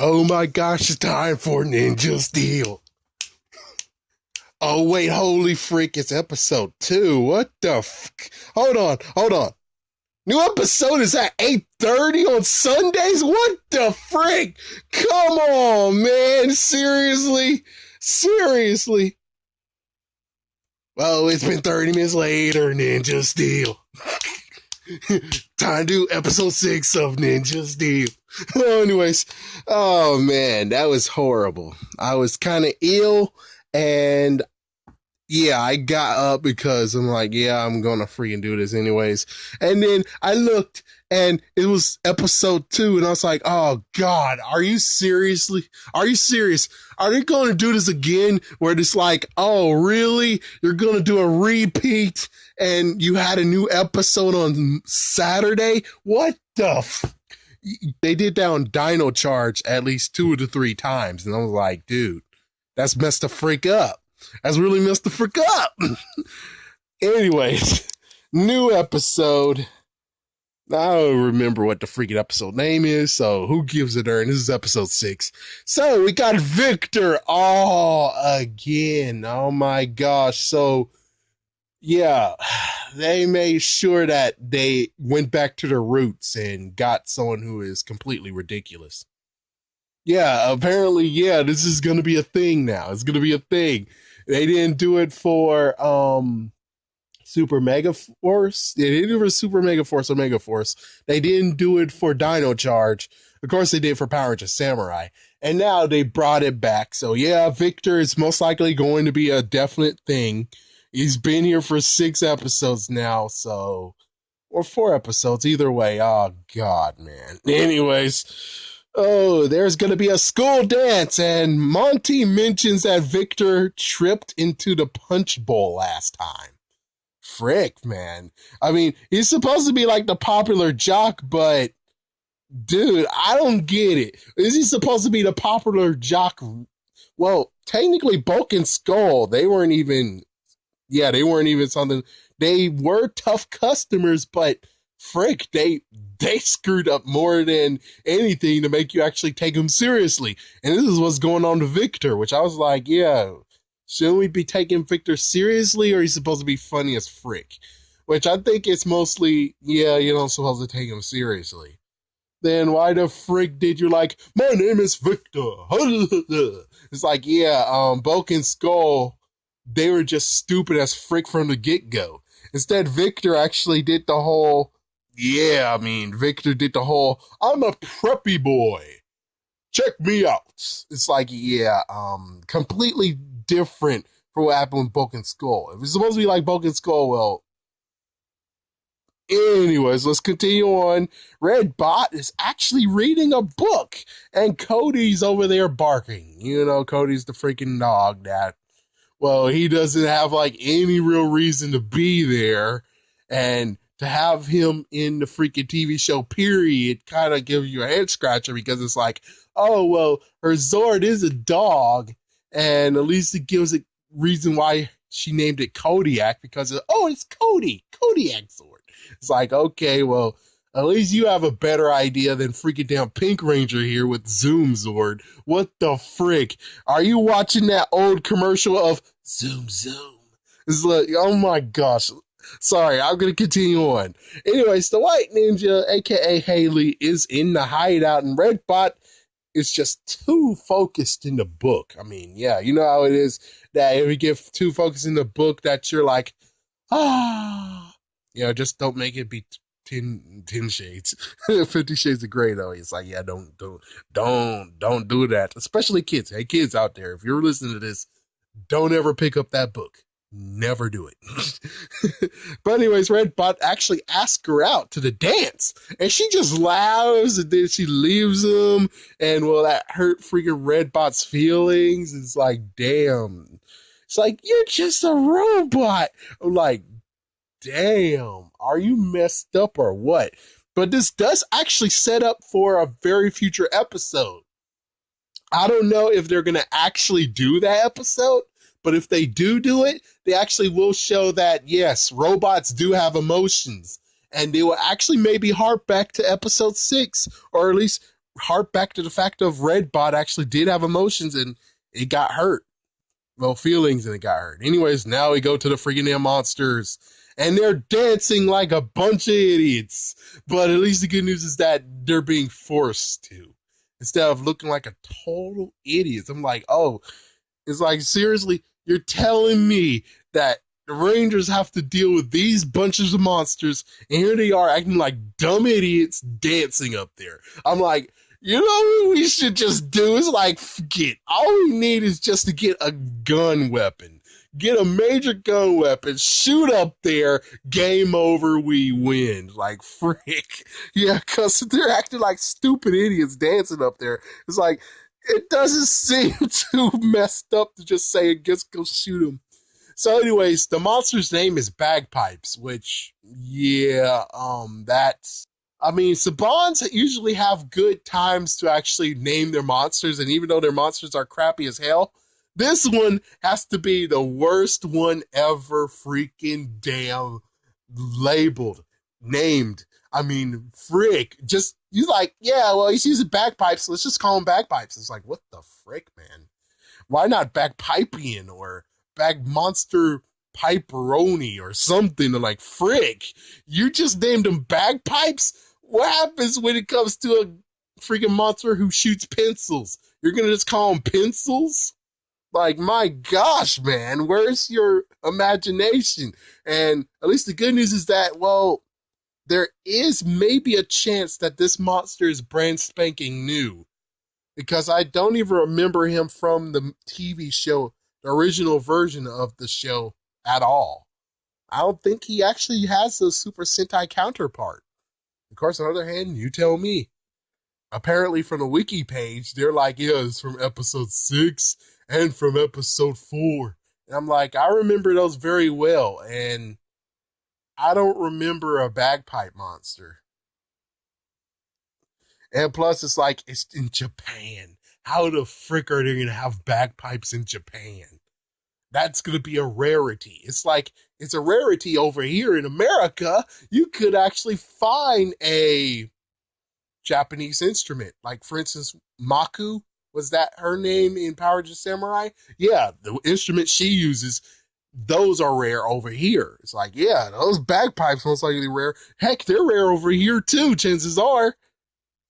Oh my gosh, it's time for Ninja Steel. Oh wait, holy freak, it's episode 2. What the Hold on. New episode is at 8:30 on Sundays? What the frick? Come on, man. Seriously? Well, it's been 30 minutes later, Ninja Steel. Time to do episode 6 of Ninja Steel. Anyways, oh man, that was horrible. I was kind of ill, and yeah, I got up because I'm like, yeah, I'm gonna freaking do this anyways. And then I looked, and it was episode 2, and I was like, oh God, are you serious? Are they gonna do this again? Where it's like, oh really? You're gonna do a repeat, and you had a new episode on Saturday? What the They did that on Dino Charge at least 2 to 3 times, and I was like, dude, that's messed the freak up. That's really messed the frick up. Anyways, new episode. I don't remember what the freaking episode name is, so who gives a darn? This is episode 6. So we got Victor again. Oh my gosh. So yeah, they made sure that they went back to their roots and got someone who is completely ridiculous. Yeah, apparently, yeah, this is going to be a thing now. It's going to be a thing. They didn't do it for Super Mega Force. They didn't do it for Super Mega Force or Mega Force. They didn't do it for Dino Charge. Of course, they did for Power Rangers Samurai. And now they brought it back. So yeah, Victor is most likely going to be a definite thing. He's been here for 6 episodes now, so... Or 4 episodes, either way. Oh, God, man. Anyways... Oh, there's going to be a school dance, and Monty mentions that Victor tripped into the punch bowl last time. Frick, man. I mean, he's supposed to be like the popular jock, but dude, I don't get it. Is he supposed to be the popular jock? Well, technically, Bulk and Skull, they weren't even something. They were tough customers, but frick, they screwed up more than anything to make you actually take them seriously. And this is what's going on to Victor, which I was like, yeah, shouldn't we be taking Victor seriously, or he's supposed to be funny as frick? Which I think it's mostly, yeah, you're not supposed to take him seriously. Then why the frick did you like, my name is Victor? It's like, yeah, Bulk and Skull, they were just stupid as frick from the get-go. Instead, Victor actually did the whole... Yeah, I mean, Victor did the whole, I'm a preppy boy. Check me out. It's like, yeah, completely different from what happened with Bulk and Skull. If it's supposed to be like Bulk and Skull, well, anyways, let's continue on. Redbot is actually reading a book, and Cody's over there barking. You know, Cody's the freaking dog that, well, he doesn't have like any real reason to be there, and to have him in the freaking TV show, period, kind of gives you a head scratcher, because it's like, oh, well, her Zord is a dog, and at least it gives a reason why she named it Kodiak, because it's Cody, Kodiak Zord. It's like, okay, well, at least you have a better idea than freaking damn Pink Ranger here with Zoom Zord. What the frick? Are you watching that old commercial of Zoom Zoom? It's like, oh my gosh. Sorry, I'm going to continue on. Anyways, the White Ninja, aka Haylay, is in the hideout, and Redbot is just too focused in the book. I mean, yeah, you know how it is that if you get too focused in the book that you're like, just don't make it be 10 shades. 50 shades of gray, though. It's like, yeah, don't do that. Especially kids. Hey, kids out there, if you're listening to this, don't ever pick up that book. Never do it. But anyways, Redbot actually asked her out to the dance, and she just laughs, and then she leaves him, and well, that hurt freaking Redbot's feelings. It's like, damn. It's like, you're just a robot. I'm like, damn, are you messed up or what? But this does actually set up for a very future episode. I don't know if they're going to actually do that episode, but if they do it, they actually will show that, yes, robots do have emotions. And they will actually maybe harp back to episode 6, or at least harp back to the fact of Redbot actually did have emotions and it got hurt. Well, feelings and it got hurt. Anyways, now we go to the freaking damn monsters and they're dancing like a bunch of idiots. But at least the good news is that they're being forced to instead of looking like a total idiot. I'm like, oh, it's like, seriously, you're telling me that the Rangers have to deal with these bunches of monsters, and here they are acting like dumb idiots dancing up there. I'm like, you know what we should just do? Is like, forget. All we need is just to get a gun weapon. Get a major gun weapon, shoot up there, game over, we win. Like, frick. Yeah, because they're acting like stupid idiots dancing up there. It's like, it doesn't seem too messed up to just say, just go shoot him. So anyways, the monster's name is Bagpipes, which, yeah, that's, I mean, Sabans usually have good times to actually name their monsters, and even though their monsters are crappy as hell, this one has to be the worst one ever freaking damn labeled, named. I mean, frick. Just, you like, yeah, well, he's using bagpipes, so let's just call him Bagpipes. It's like, what the frick, man? Why not Bagpipian or Bag Monster Piperoni or something? Like, frick, you just named him Bagpipes? What happens when it comes to a freaking monster who shoots pencils? You're gonna just call him Pencils? Like, my gosh, man, where's your imagination? And at least the good news is that, well, there is maybe a chance that this monster is brand spanking new. Because I don't even remember him from the TV show, the original version of the show at all. I don't think he actually has a Super Sentai counterpart. Of course, on the other hand, you tell me. Apparently, from the wiki page, they're like, yeah, it's from episode 6 and from episode 4. And I'm like, I remember those very well, and I don't remember a bagpipe monster. And plus, it's like, it's in Japan. How the frick are they going to have bagpipes in Japan? That's going to be a rarity. It's like, it's a rarity over here in America. You could actually find a Japanese instrument. Like, for instance, Maku, was that her name in Power of the Samurai? Yeah, the instrument she uses, those are rare over here. It's like, yeah, those bagpipes most likely rare. Heck, they're rare over here too, chances are.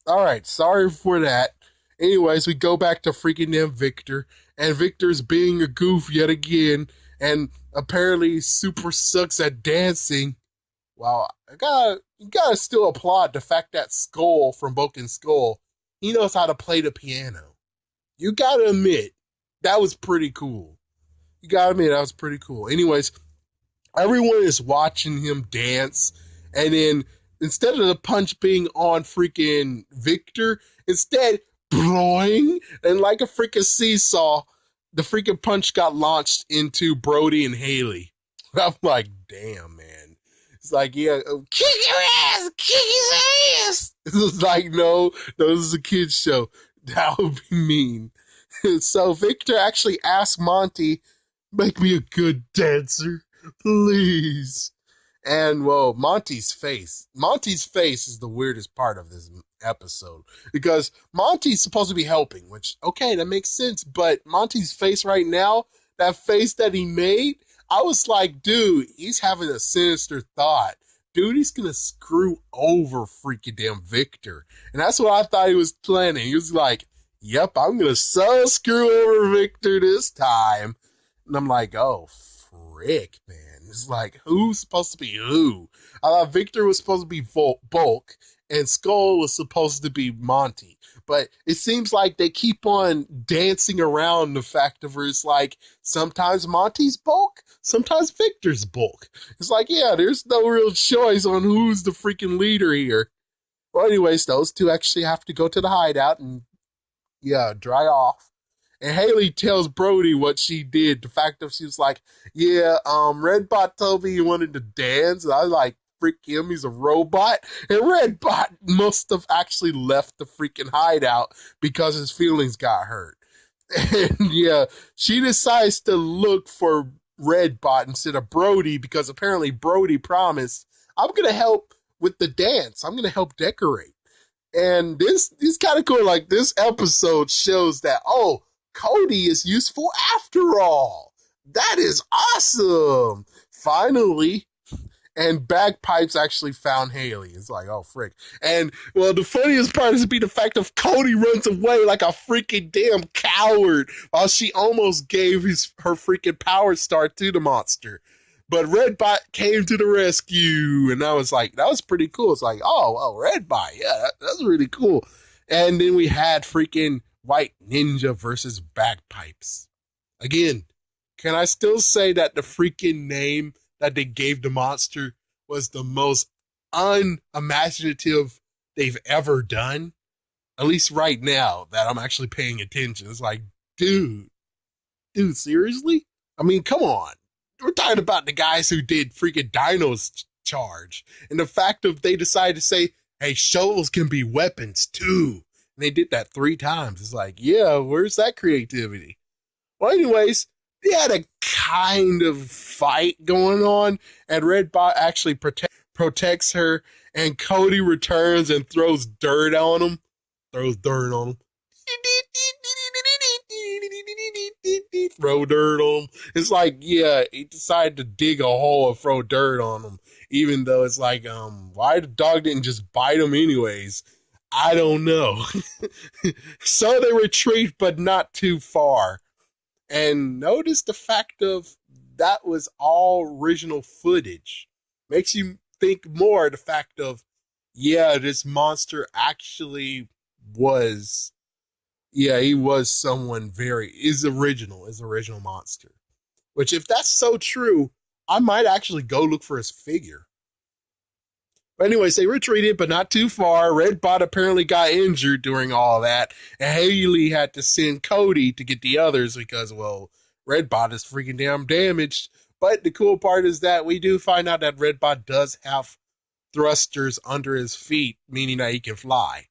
All right, sorry for that. Anyways, we go back to freaking damn Victor, and Victor's being a goof yet again, and apparently super sucks at dancing. Well, you gotta still applaud the fact that Skull from Broken Skull, he knows how to play the piano. You gotta admit, that was pretty cool. You gotta admit, that was pretty cool. Anyways, everyone is watching him dance, and then instead of the punch being on freaking Victor, instead, bloing, and like a freaking seesaw, the freaking punch got launched into Brody and Haylay. I'm like, damn, man. It's like, yeah, kick your ass, kick his ass. It's like, no, this is a kid's show. That would be mean. So Victor actually asked Monty, make me a good dancer, please. And, well, Monty's face is the weirdest part of this episode, because Monty's supposed to be helping, which, okay, that makes sense, but Monty's face right now, that face that he made, I was like, dude, he's having a sinister thought. Dude, he's gonna screw over freaking damn Victor. And that's what I thought he was planning. He was like, yep, I'm gonna so screw over Victor this time. And I'm like, oh, frick, man. It's like, who's supposed to be who? I thought Victor was supposed to be Bulk, and Skull was supposed to be Monty. But it seems like they keep on dancing around the fact of where it's like, sometimes Monty's Bulk, sometimes Victor's Bulk. It's like, yeah, there's no real choice on who's the freaking leader here. Well, anyways, those two actually have to go to the hideout and, yeah, dry off. And Haylay tells Brody what she did. The fact that she was like, yeah, Redbot told me he wanted to dance. And I was like, freak him, he's a robot. And Redbot must have actually left the freaking hideout because his feelings got hurt. And yeah, she decides to look for Redbot instead of Brody because apparently Brody promised, I'm going to help with the dance. I'm going to help decorate. And this is kind of cool. Like, this episode shows that, oh, Cody is useful after all. That is awesome. Finally, and Bagpipes actually found Haylay. It's like, oh, frick. And, well, the funniest part is to be the fact of Cody runs away like a freaking damn coward while she almost gave her freaking power star to the monster. But Redbot came to the rescue, and I was like, that was pretty cool. It's like, oh, well, Redbot, yeah, that's really cool. And then we had freaking White Ninja versus Bagpipes. Again, can I still say that the freaking name that they gave the monster was the most unimaginative they've ever done? At least right now that I'm actually paying attention. It's like, dude, seriously? I mean, come on. We're talking about the guys who did freaking Dino's Charge. And the fact of they decided to say, hey, shovels can be weapons too. And they did that 3 times. It's like, yeah, where's that creativity? Well, anyways, they had a kind of fight going on, and Redbot actually protects her, and Cody returns and throws dirt on him. Throw dirt on him. It's like, yeah, he decided to dig a hole and throw dirt on him, even though it's like, why the dog didn't just bite him anyways? I don't know. So they retreat, but not too far. And notice the fact of that was all original footage. Makes you think more of the fact of, yeah, this monster actually was, yeah, he was someone is original monster. Which, if that's so true, I might actually go look for his figure. But anyways, they retreated, but not too far. Redbot apparently got injured during all that, and Haylay had to send Cody to get the others because, well, Redbot is freaking damn damaged. But the cool part is that we do find out that Redbot does have thrusters under his feet, meaning that he can fly.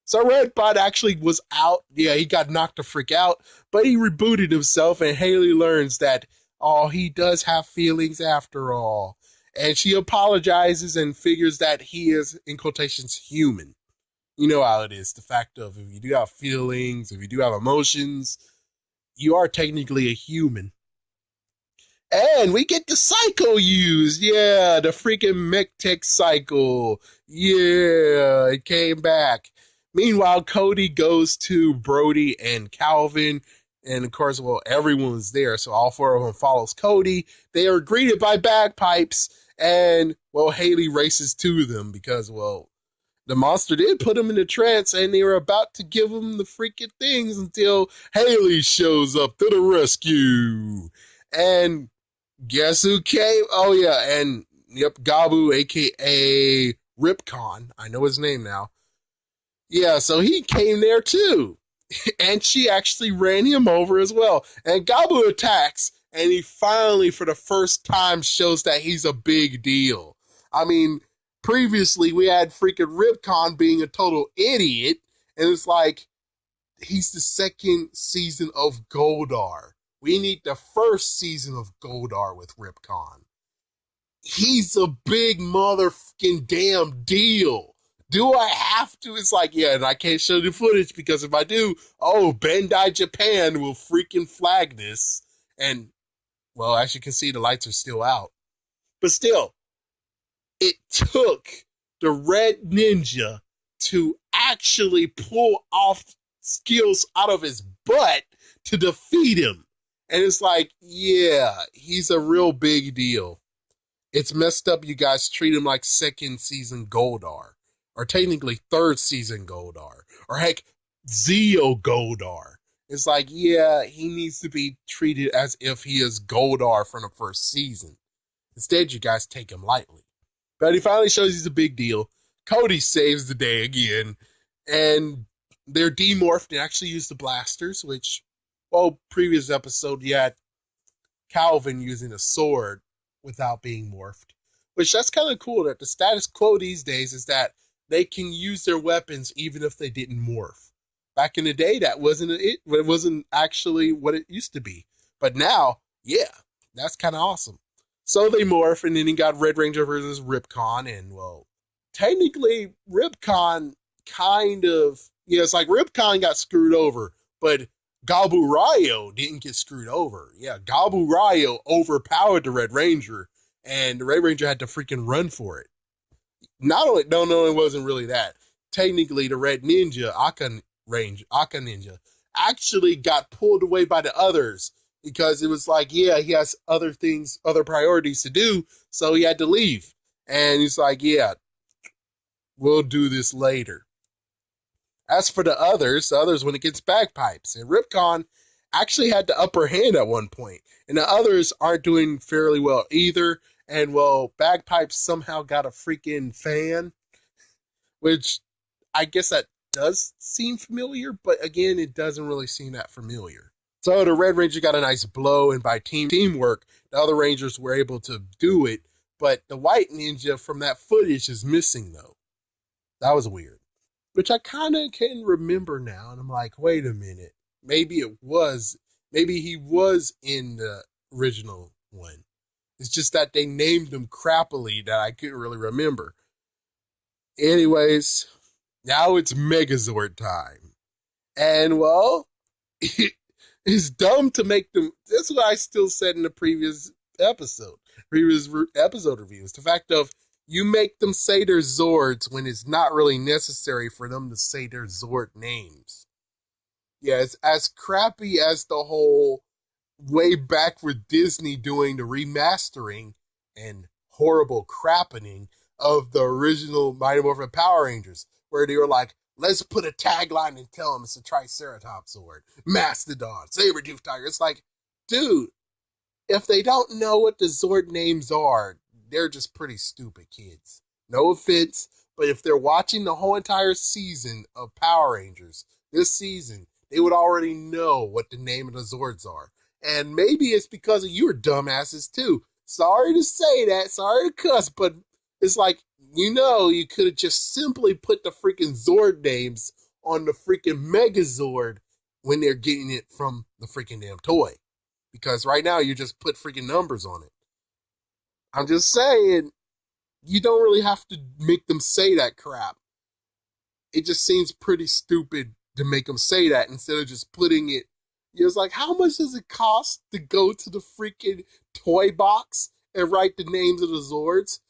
So Redbot actually was out. Yeah, he got knocked the freak out, but he rebooted himself, and Haylay learns that, oh, he does have feelings after all. And she apologizes and figures that he is, in quotations, human. You know how it is. The fact of, if you do have feelings, if you do have emotions, you are technically a human. And we get the cycle used. Yeah, the freaking MechTech cycle. Yeah, it came back. Meanwhile, Cody goes to Brody and Calvin. And of course, well, everyone's there. So all 4 of them follows Cody. They are greeted by bagpipes. And, well, Haylay races to them because, well, the monster did put him in a trance, and they were about to give him the freaking things until Haylay shows up to the rescue. And guess who came? Oh, yeah, and, yep, Gabu, a.k.a. Ripcon. I know his name now. Yeah, so he came there, too. And she actually ran him over as well. And Gabu attacks, and he finally, for the first time, shows that he's a big deal. I mean, previously we had freaking Ripcon being a total idiot, and it's like, he's the 2nd season of Goldar. We need the 1st season of Goldar with Ripcon. He's a big motherfucking damn deal. Do I have to? It's like, yeah, and I can't show the footage because if I do, oh, Bandai Japan will freaking flag this. And, well, as you can see, the lights are still out. But still, it took the Red Ninja to actually pull off skills out of his butt to defeat him. And it's like, yeah, he's a real big deal. It's messed up you guys treat him like 2nd season Goldar. Or technically 3rd season Goldar. Or heck, Zeo Goldar. It's like, yeah, he needs to be treated as if he is Goldar from the 1st season. Instead, you guys take him lightly. But he finally shows he's a big deal. Cody saves the day again. And they're demorphed and actually use the blasters, which, well, previous episode, you had Calvin using a sword without being morphed. Which, that's kind of cool that the status quo these days is that they can use their weapons even if they didn't morph. Back in the day, that wasn't it. It wasn't actually what it used to be. But now, yeah, that's kind of awesome. So they morph, and then he got Red Ranger versus Ripcon, and, well, technically, Ripcon kind of, yeah, it's like Ripcon got screwed over, but Gabu didn't get screwed over. Yeah, Gabu overpowered the Red Ranger, and the Red Ranger had to freaking run for it. Not only, no, it wasn't really that. Technically, the Red Ninja, Aka Ninja, actually got pulled away by the others because it was like, yeah, he has other things, other priorities to do, so he had to leave. And he's like, yeah, we'll do this later. As for the others when it gets bagpipes. And Ripcon actually had the upper hand at one point. And the others aren't doing fairly well either. And well, bagpipes somehow got a freaking fan, which I guess that does seem familiar, but again, it doesn't really seem that familiar. So the Red Ranger got a nice blow, and by teamwork, the other Rangers were able to do it. But the White Ninja from that footage is missing, though. That was weird. Which I kind of can remember now, and I'm like, wait a minute, maybe he was in the original one. It's just that they named him crappily that I couldn't really remember. Anyways, now it's Megazord time, and well, it's dumb to make them. That's what I still said in the previous episode reviews. The fact of you make them say their Zords when it's not really necessary for them to say their Zord names. Yeah, it's as crappy as the whole way back with Disney doing the remastering and horrible crappening of the original Mighty Morphin Power Rangers, where they were like, let's put a tagline and tell them it's a Triceratops Zord, Mastodon, Saber-Tooth Tiger. It's like, dude, if they don't know what the Zord names are, they're just pretty stupid kids. No offense, but if they're watching the whole entire season of Power Rangers this season, they would already know what the name of the Zords are. And maybe it's because of your dumbasses too. Sorry to say that, sorry to cuss, but it's like, you could have just simply put the freaking Zord names on the freaking Megazord when they're getting it from the freaking damn toy. Because right now you just put freaking numbers on it. I'm just saying, you don't really have to make them say that crap. It just seems pretty stupid to make them say that instead of just putting it. It's like, how much does it cost to go to the freaking toy box and write the names of the Zords?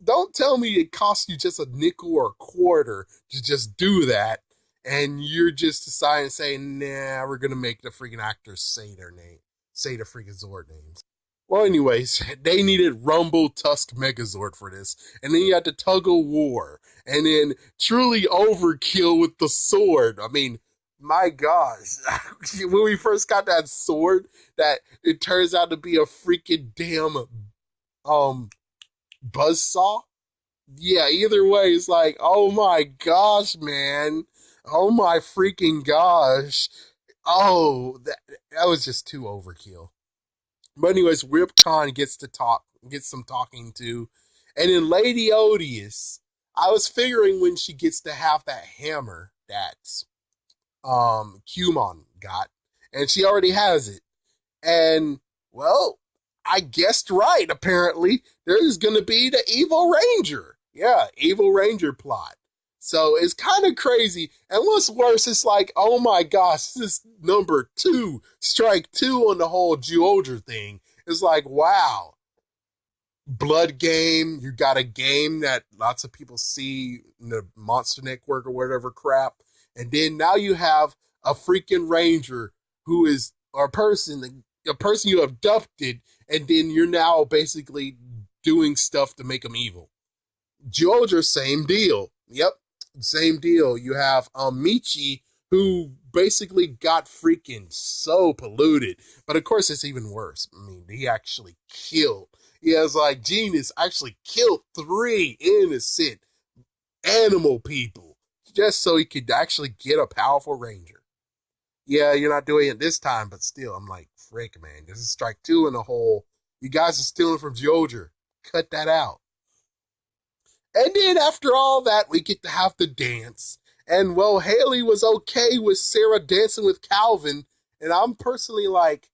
Don't tell me it costs you just a nickel or a quarter to just do that, and you're just deciding to say, nah, we're going to make the freaking actors say their name, say the freaking Zord names. Well, anyways, they needed Rumble Tusk Megazord for this. And then you had the Tug of War. And then truly overkill with the sword. I mean, my gosh. When we first got that sword, that it turns out to be a freaking damn buzzsaw. Yeah, either way, it's like, oh my gosh, man. Oh my freaking gosh. Oh, that was just too overkill. But anyways, Ripcon gets some talking to. And then Lady Odious, I was figuring when she gets to have that hammer that Cumon got, and she already has it. And well, I guessed right, apparently. There's gonna be the Evil Ranger. Yeah, Evil Ranger plot. So it's kind of crazy. And what's worse, it's like, oh my gosh, this is number 2, strike 2 on the whole Geodra thing. It's like, wow. Blood game, you got a game that lots of people see in the Monster Network or whatever crap. And then now you have a freaking ranger who is a person you abducted, and then you're now basically doing stuff to make them evil. Geodra, same deal. Yep, same deal. You have Michi, who basically got freaking so polluted. But of course, it's even worse. I mean, he actually killed. He has like Genius actually killed 3 innocent animal people just so he could actually get a powerful ranger. Yeah, you're not doing it this time, but still, I'm like, frick, man. This is strike 2 in the hole. You guys are stealing from Geodra. Cut that out. And then after all that, we get to have the dance. And well, Haylay was okay with Sarah dancing with Calvin. And I'm personally like,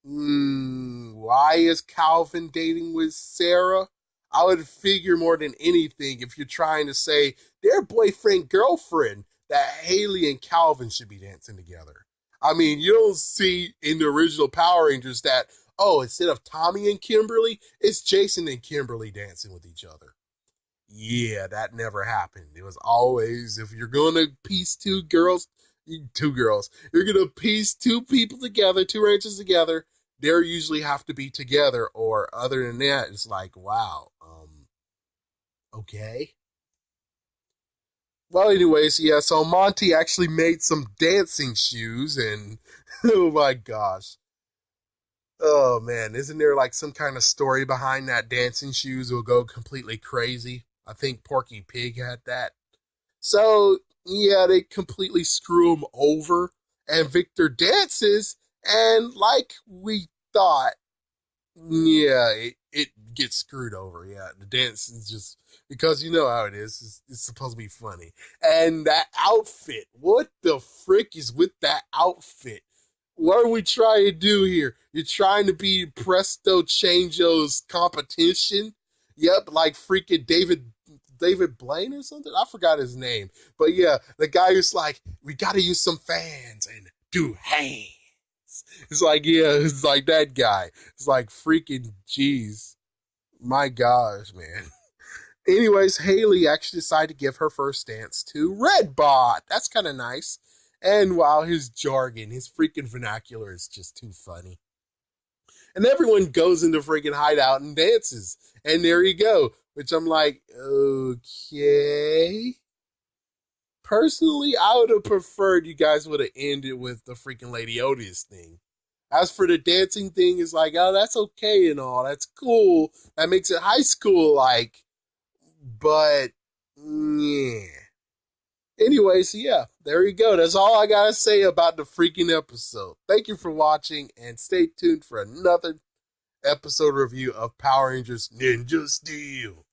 why is Calvin dating with Sarah? I would figure more than anything if you're trying to say their boyfriend girlfriend that Haylay and Calvin should be dancing together. I mean, you don't see in the original Power Rangers that, oh, instead of Tommy and Kimberly, it's Jason and Kimberly dancing with each other. Yeah, that never happened. It was always, if you're going to piece two girls, you're going to piece two people together, two Rangers together, they usually have to be together, or other than that, it's like, wow, okay. Well, anyways, yeah, so Monty actually made some dancing shoes, and oh my gosh. Oh man, isn't there like some kind of story behind that dancing shoes will go completely crazy? I think Porky Pig had that. So, yeah, they completely screw him over, and Victor dances, and like we thought, yeah, it gets screwed over. Yeah, the dance is just because you know how it is. It's supposed to be funny, and that outfit. What the frick is with that outfit? What are we trying to do here? You're trying to be Presto Changeo's competition? Yep, like freaking David Blaine or something. I forgot his name, but yeah, the guy who's like, we got to use some fans and do hands. It's like, yeah, it's like that guy. It's like freaking jeez. My gosh, man. Anyways, Haylay actually decided to give her first dance to Redbot. That's kind of nice. And wow, his jargon, his freaking vernacular is just too funny. And everyone goes into freaking hideout and dances. And there you go. Which I'm like, okay. Personally, I would have preferred you guys would have ended with the freaking Lady Odious thing. As for the dancing thing, it's like, oh, that's okay and all. That's cool. That makes it high school like. But, yeah. Anyways, yeah, there you go. That's all I gotta say about the freaking episode. Thank you for watching, and stay tuned for another episode review of Power Rangers Ninja Steel.